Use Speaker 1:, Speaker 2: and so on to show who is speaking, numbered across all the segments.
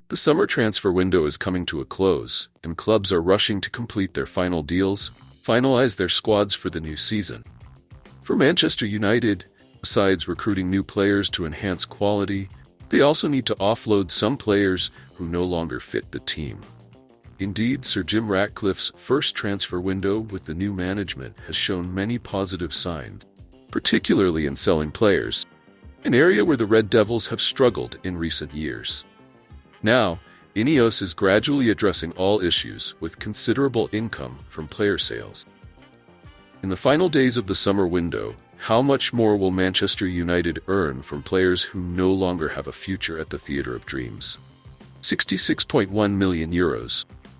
Speaker 1: The summer transfer window is coming to a close, and clubs are rushing to complete their final deals, finalize their squads for the new season. For Manchester United, besides recruiting new players to enhance quality, they also need to offload some players who no longer fit the team. Indeed, Sir Jim Ratcliffe's first transfer window with the new management has shown many positive signs, particularly in selling players, an area where the Red Devils have struggled in recent years. Now, Ineos is gradually addressing all issues with considerable income from player sales. In the final days of the summer window, how much more will Manchester United earn from players who no longer have a future at the Theatre of Dreams? €66.1 million.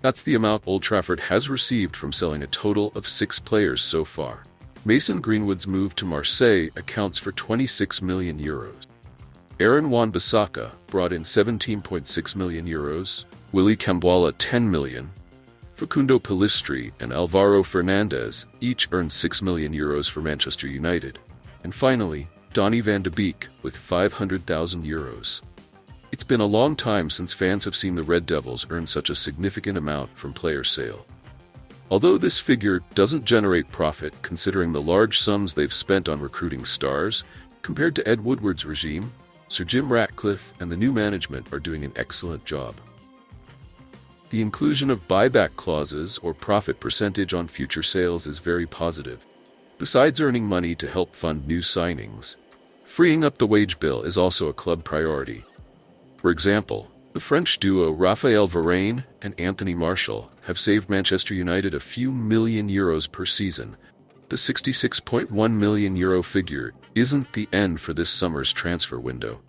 Speaker 1: That's the amount Old Trafford has received from selling a total of 6 players so far. Mason Greenwood's move to Marseille accounts for €26 million. Aaron Wan-Bissaka brought in €17.6 million, Willy Kambwala $10 million, Facundo Pellistri and Alvaro Fernandez each earned €6 million for Manchester United, and finally, Donny van de Beek with €500,000. It's been a long time since fans have seen the Red Devils earn such a significant amount from player sale. Although this figure doesn't generate profit considering the large sums they've spent on recruiting stars, compared to Ed Woodward's regime, Sir Jim Ratcliffe and the new management are doing an excellent job. The inclusion of buyback clauses or profit percentage on future sales is very positive. Besides earning money to help fund new signings, freeing up the wage bill is also a club priority. For example, the French duo Raphael Varane and Anthony Martial have saved Manchester United a few million euros per season. The €66.1 million figure isn't the end for this summer's transfer window.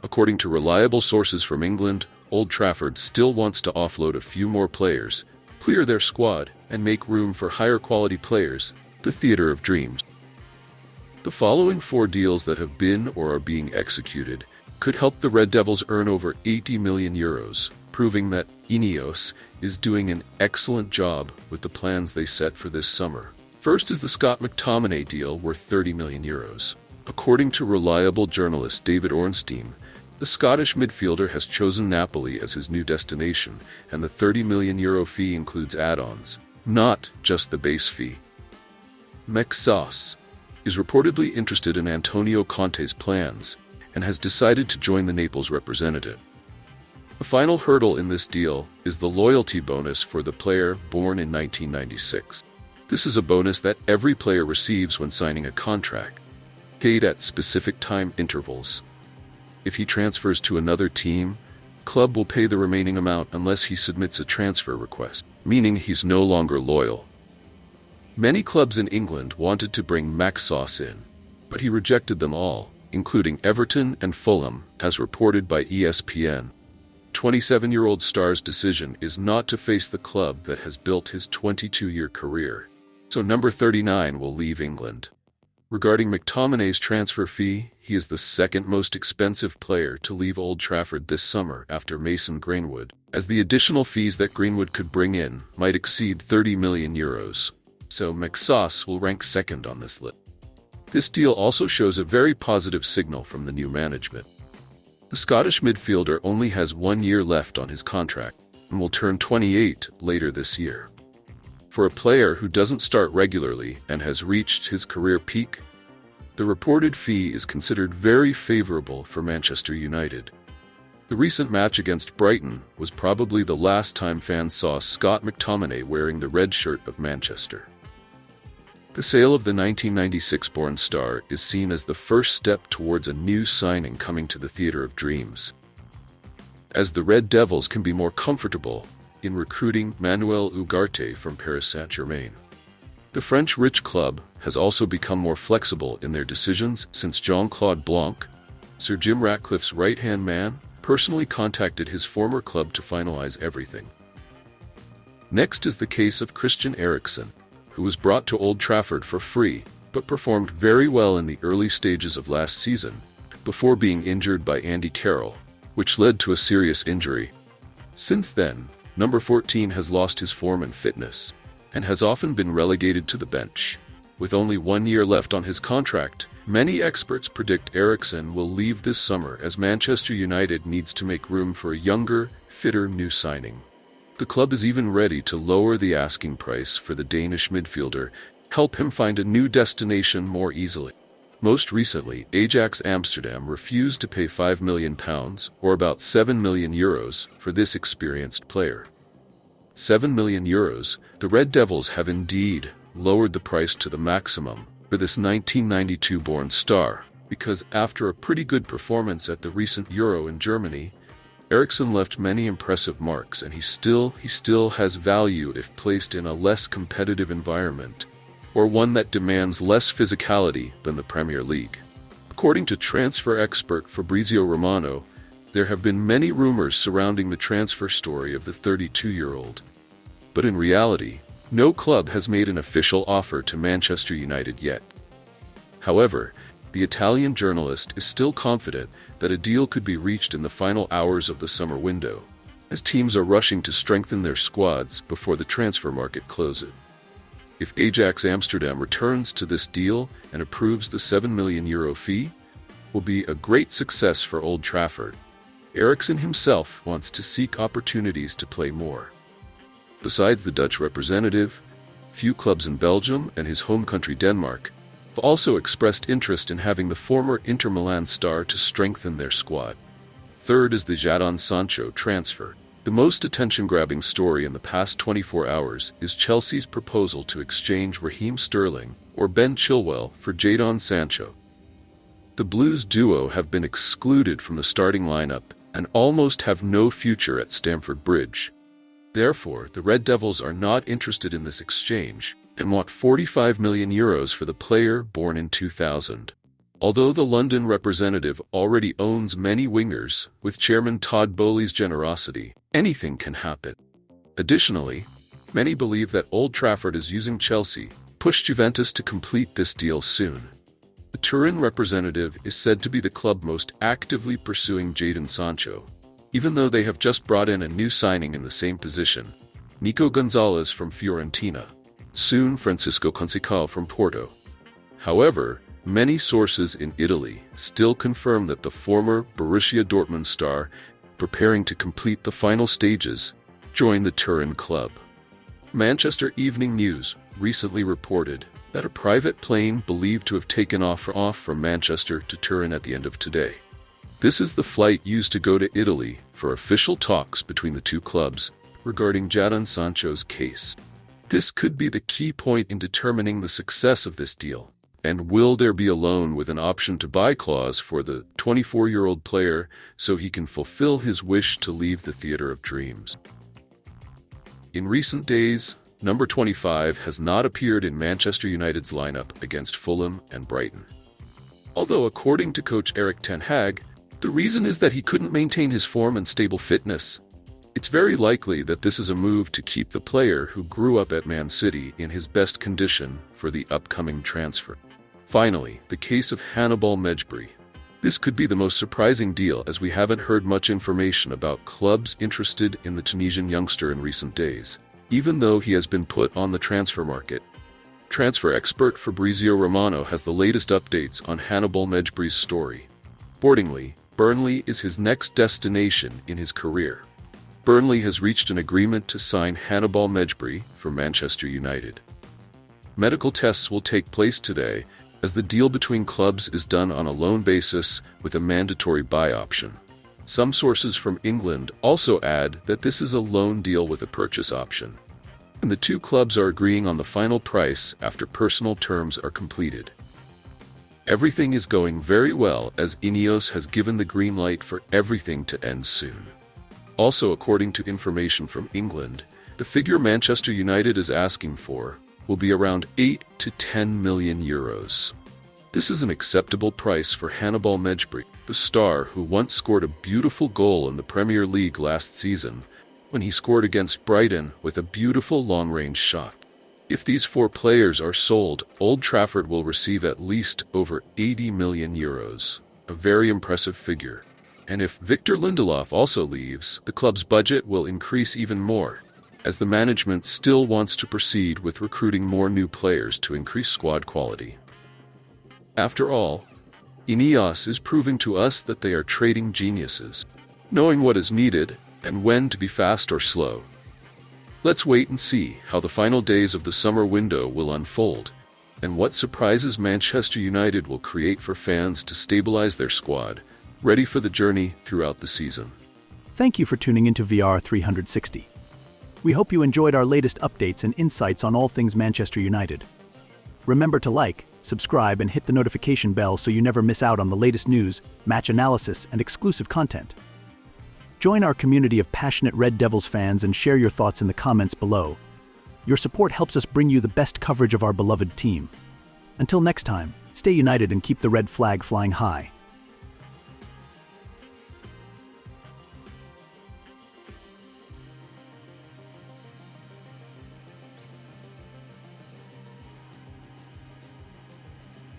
Speaker 1: According to reliable sources from England, Old Trafford still wants to offload a few more players, clear their squad, and make room for higher quality players, the Theatre of Dreams. The following 4 deals that have been or are being executed could help the Red Devils earn over €80 million, proving that Ineos is doing an excellent job with the plans they set for this summer. First is the Scott McTominay deal worth €30 million. According to reliable journalist David Ornstein, the Scottish midfielder has chosen Napoli as his new destination, and the €30 million fee includes add-ons, not just the base fee. Mexos is reportedly interested in Antonio Conte's plans and has decided to join the Naples representative. The final hurdle in this deal is the loyalty bonus for the player born in 1996. This is a bonus that every player receives when signing a contract, paid at specific time intervals. If he transfers to another team, club will pay the remaining amount unless he submits a transfer request, meaning he's no longer loyal. Many clubs in England wanted to bring Mexos in, but he rejected them all, including Everton and Fulham, as reported by ESPN. 27-year-old star's decision is not to face the club that has built his 22-year career, so number 39 will leave England. Regarding McTominay's transfer fee, he is the second most expensive player to leave Old Trafford this summer after Mason Greenwood, as the additional fees that Greenwood could bring in might exceed €30 million, so Mexos will rank second on this list. This deal also shows a very positive signal from the new management. The Scottish midfielder only has 1 year left on his contract and will turn 28 later this year. For a player who doesn't start regularly and has reached his career peak, the reported fee is considered very favorable for Manchester United. The recent match against Brighton was probably the last time fans saw Scott McTominay wearing the red shirt of Manchester. The sale of the 1996-born star is seen as the first step towards a new signing coming to the Theatre of Dreams, as the Red Devils can be more comfortable in recruiting Manuel Ugarte from Paris Saint-Germain. The French rich club has also become more flexible in their decisions since Jean-Claude Blanc, Sir Jim Ratcliffe's right-hand man, personally contacted his former club to finalize everything. Next is the case of Christian Eriksen, who was brought to Old Trafford for free, but performed very well in the early stages of last season, before being injured by Andy Carroll, which led to a serious injury. Since then, number 14 has lost his form and fitness, and has often been relegated to the bench. With only 1 year left on his contract, Many experts predict Eriksen will leave this summer as Manchester United needs to make room for a younger, fitter new signing. The club is even ready to lower the asking price for the Danish midfielder, help him find a new destination more easily. Most recently, Ajax Amsterdam refused to pay £5 million, or about €7 million, for this experienced player. €7 million, the Red Devils have indeed lowered the price to the maximum for this 1992-born star, because after a pretty good performance at the recent Euro in Germany, Eriksen left many impressive marks, and he still has value if placed in a less competitive environment, or one that demands less physicality than the Premier League. According to transfer expert Fabrizio Romano, there have been many rumors surrounding the transfer story of the 32-year-old. But in reality, no club has made an official offer to Manchester United yet. However, the Italian journalist is still confident that a deal could be reached in the final hours of the summer window, as teams are rushing to strengthen their squads before the transfer market closes. If Ajax Amsterdam returns to this deal and approves the €7 million fee, will be a great success for Old Trafford. Eriksen himself wants to seek opportunities to play more. Besides the Dutch representative, few clubs in Belgium and his home country Denmark have also expressed interest in having the former Inter Milan star to strengthen their squad. Third is the Jadon Sancho transfer. The most attention-grabbing story in the past 24 hours is Chelsea's proposal to exchange Raheem Sterling or Ben Chilwell for Jadon Sancho. The Blues duo have been excluded from the starting lineup and almost have no future at Stamford Bridge. Therefore, the Red Devils are not interested in this exchange and want €45 million for the player born in 2000. Although the London representative already owns many wingers, with Chairman Todd Boehly's generosity, anything can happen. Additionally, many believe that Old Trafford is using Chelsea, push Juventus to complete this deal soon. The Turin representative is said to be the club most actively pursuing Jadon Sancho, even though they have just brought in a new signing in the same position, Nico Gonzalez from Fiorentina, soon Francisco Conceição from Porto. However, many sources in Italy still confirm that the former Borussia Dortmund star, preparing to complete the final stages, joined the Turin club. Manchester Evening News recently reported that a private plane believed to have taken off from Manchester to Turin at the end of today. This is the flight used to go to Italy for official talks between the two clubs regarding Jadon Sancho's case. This could be the key point in determining the success of this deal. And will there be a loan with an option to buy clause for the 24-year-old player so he can fulfill his wish to leave the theater of dreams? In recent days, number 25 has not appeared in Manchester United's lineup against Fulham and Brighton. Although according to coach Erik ten Hag, the reason is that he couldn't maintain his form and stable fitness. It's very likely that this is a move to keep the player who grew up at Man City in his best condition for the upcoming transfer. Finally, the case of Hannibal Mejbri. This could be the most surprising deal, as we haven't heard much information about clubs interested in the Tunisian youngster in recent days, even though he has been put on the transfer market. Transfer expert Fabrizio Romano has the latest updates on Hannibal Mejbri's story. Accordingly, Burnley is his next destination in his career. Burnley has reached an agreement to sign Hannibal Mejbri for Manchester United. Medical tests will take place today, as the deal between clubs is done on a loan basis with a mandatory buy option. Some sources from England also add that this is a loan deal with a purchase option, and the two clubs are agreeing on the final price after personal terms are completed. Everything is going very well, as Ineos has given the green light for everything to end soon. Also, according to information from England, the figure Manchester United is asking for will be around 8 to 10 million euros. This is an acceptable price for Hannibal Mejbri, the star who once scored a beautiful goal in the Premier League last season when he scored against Brighton with a beautiful long-range shot. If these four players are sold, Old Trafford will receive at least over 80 million euros, a very impressive figure. And if Victor Lindelof also leaves, the club's budget will increase even more, as the management still wants to proceed with recruiting more new players to increase squad quality. After all, Ineos is proving to us that they are trading geniuses, knowing what is needed and when to be fast or slow. Let's wait and see how the final days of the summer window will unfold, and what surprises Manchester United will create for fans to stabilize their squad, ready for the journey throughout the season.
Speaker 2: Thank you for tuning into VR 360. We hope you enjoyed our latest updates and insights on all things Manchester United. Remember to like, subscribe, and hit the notification bell so you never miss out on the latest news, match analysis, and exclusive content. Join our community of passionate Red Devils fans and share your thoughts in the comments below. Your support helps us bring you the best coverage of our beloved team. Until next time, stay united and keep the red flag flying high.